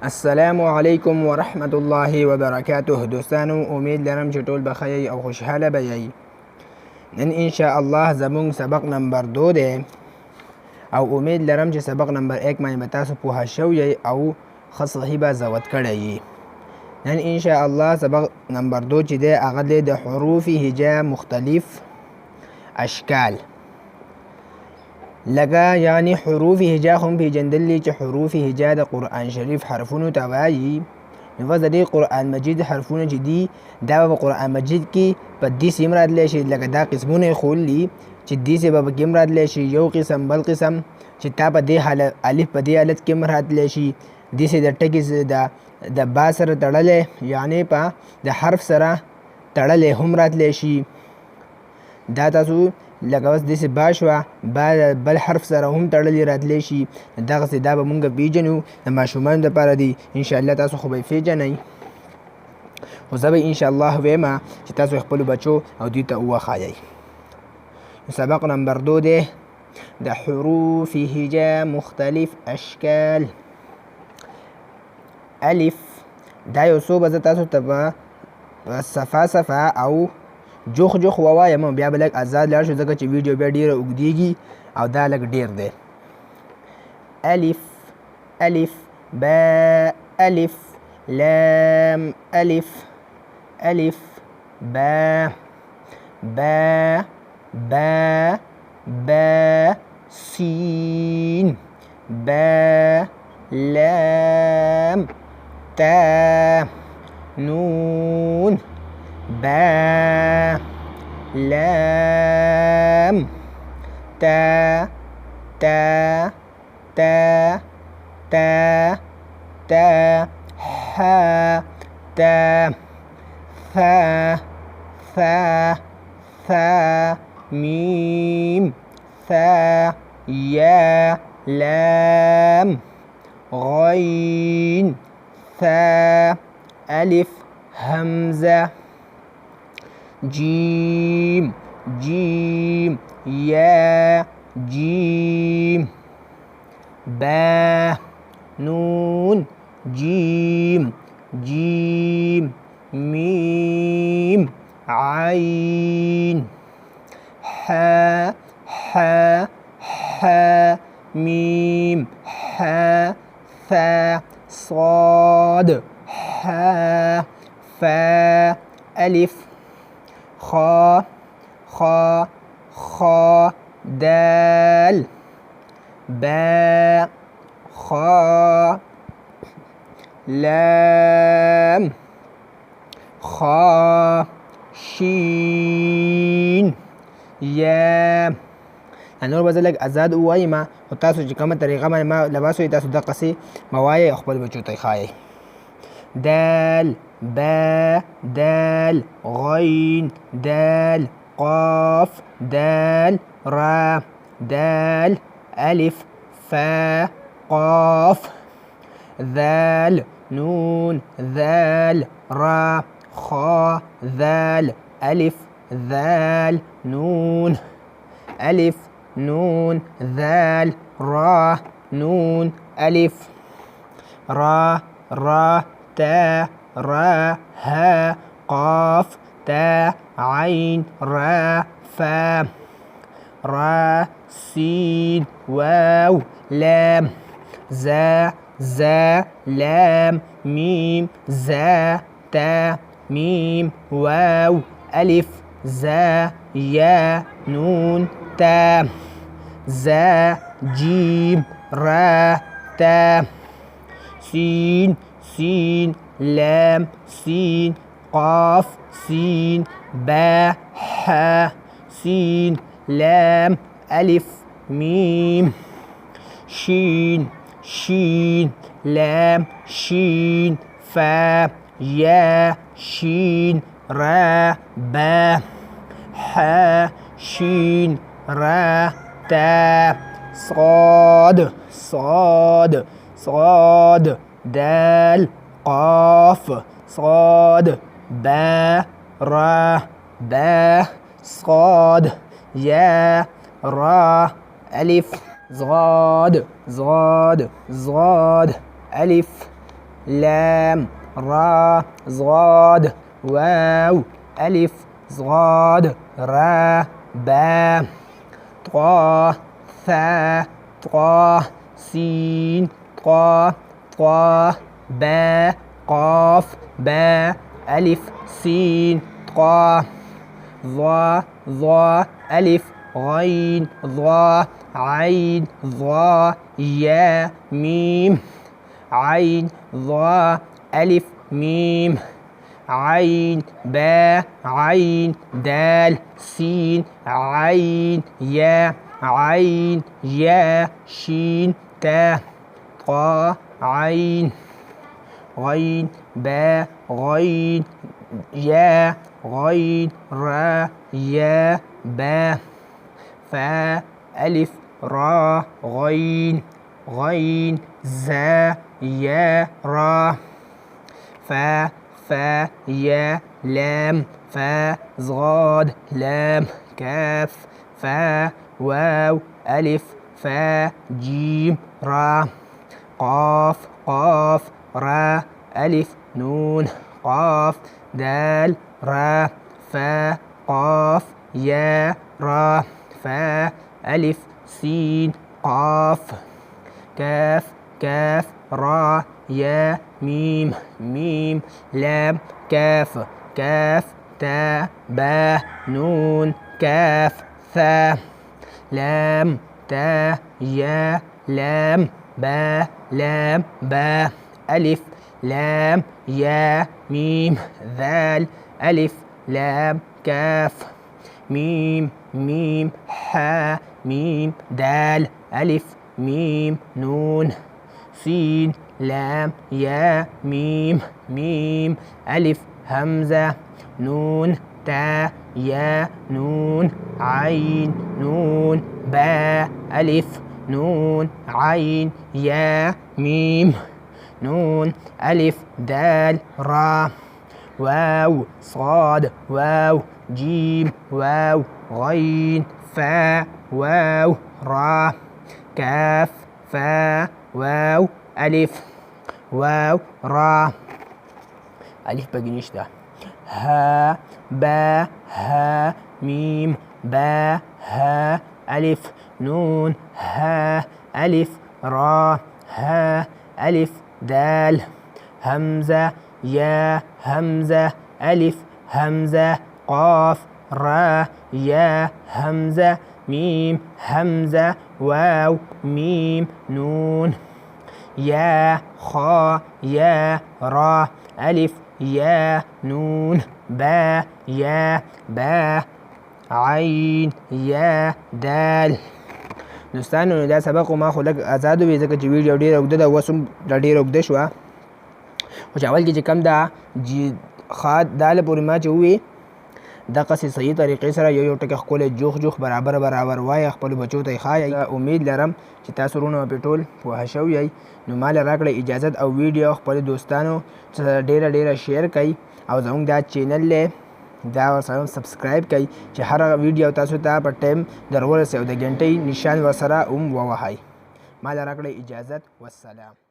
السلام علیکم ورحمت الله وبرکاته. دوستانو امید لرم چې ټول بخیر او خوشحاله به یئ. نن ان شاء الله زموږ سبق نمبر 2 دی او امید لرم چې سبق نمبر 1 باندې به تاسو پوه شوی او ښه صحیح به ضبط کړی یې. نن ان شاء الله سبق نمبر 2 چې دی هغه دی د حروف هجا مختلف اشکال. لکه یعنی حروف هجا خو هم پیژندلی چې حروف هجا د قرآن شریف حرفونو ته وایي. نو بس د دې قرآن مجید حرفونه چې دي دا به په قرآن مجید کې په دې سیم راتلی شي. لکه دا قسمونه یې ښولي چې دې سې به پکې هم راتلی شي، یو قسم بل قسم چې تا په دې حالت الف په دې حالت کې هم راتلی شي. دې سې د ټکي د با سره تړلی یعنی په د حرف سره تړلی هم راتلی شي. دا تاسو لکه اوس داسې با شوه، با بل حرف سره هم تړلی راتلی شي. دغسې دا به مونږ پیژنو، د ماشومانو دپاره دی. انشاءالله تاسو خو به یې پیژنئ، خو زه به انشاءالله ویمه چې تاسو خپلو بچو او دوی ته وښایئ. سبق نمبر 2 دی د حروف هجا مختلف اشکال. الف دا یو څو به زه تاسو ته به صفا او جوخ ووایم، بیا به لږ آزاد لاړ شو ځکه چې ویډیو بیا ډېره اوږدېږي او دا لږ ډېر دی. الف الف با الف لام الف الف با با با با سين با لام تا نون با لام تا تا تا تا تا ها تا ثا ثا ثا ميم ثا يا لام غين ثا ألف همزة جيم جيم يا جيم با نون جيم جيم ميم عين حا حا حا ميم حا ثا صاد حا فا ألف خا خا خا دال با خا لام خا شین یا. نور به زه لږ ازاد ووایم، خو تاسو چې کومه طریقه باندې ما لباس وایي تاسو دقسې مه وایئ او خپلو بچو ته یې ښایئ. دال با دال غين دال قاف دال را دال ألف فا قاف ذال نون ذال را خا ذال ألف ذال نون ألف نون ذال را نون ألف را را تا را ها قاف تا عين را فا را سين واو لام زا زا لام ميم زا تا ميم واو ألف زا يا نون تا زا جيم را تا سين سين لام سين قاف سين با حا سين لام ألف ميم شين شين لام شين فا يا شين را با حا شين را تا صاد صاد صاد دال قاف صاد با را با صاد يا را ألف ضاد ضاد ضاد ألف لام را صاد واو ألف صاد را با طا ثا طا سين طا طا با قاف با ألف سين طا ظا ظا ألف غين ظا عين ظا يا ميم عين ظا ألف ميم عين با عين دال سين عين يا عين يا شين تا طا عين غين با غين يا غين را يا با فا ألف را غين غين زا يا را فا فا يا لام فا صاد لام كاف فا واو ألف فا جيم را قاف قاف را ألف نون قاف دال را فا قاف يا را فا ألف سين قاف كاف كاف را يا ميم ميم لام كاف كاف تا با نون كاف ثا لام تا يا لام با لام با ألف لام يا ميم ذال ألف لام كاف ميم ميم حا ميم دال ألف ميم نون سين لام يا ميم ميم ألف همزة نون تا يا نون عين نون با ألف نون عين يا ميم نون ألف دال را واو صاد واو جيم واو غين فا واو را كاف فا واو ألف واو را ألف باقي نشته ها با ها ميم با ها ألف نون ها ألف را ها ألف دال همزة يا همزة ألف همزة قاف را يا همزة ميم همزة واو ميم نون يا خا يا را ألف يا نون با يا با عين يا دال. دوستانو دا سبق ما خو لږ آزاد وي ځکه چې ویډیو ډېره اوږده ده، اوس هم ډېره اوږده شوه، خو چې اول کې چې کم ده داله پورې ما چې ووي دقسې صحیح طریقې سره یو یو ټکی ښکلی جوخ جوخ برابر برابر وایه، خپلو بچو ته یې ښایئ. امید لرم چې تاسو ورونه پرې ټول پوهه شوي یئ. نو ما له راکړئ اجازت او ویډیو خپلو دوستانو سره ډېره ډېره شیر کړئ او زموږ دا چینل دی دا ورسره هم سبسکرایب کړئ چې هر ویډیو تاسو ته په ټایم در ورسوي او د ګنټۍ نشان ورسره هم ووهئ. ما له راکړئ اجازت، والسلام.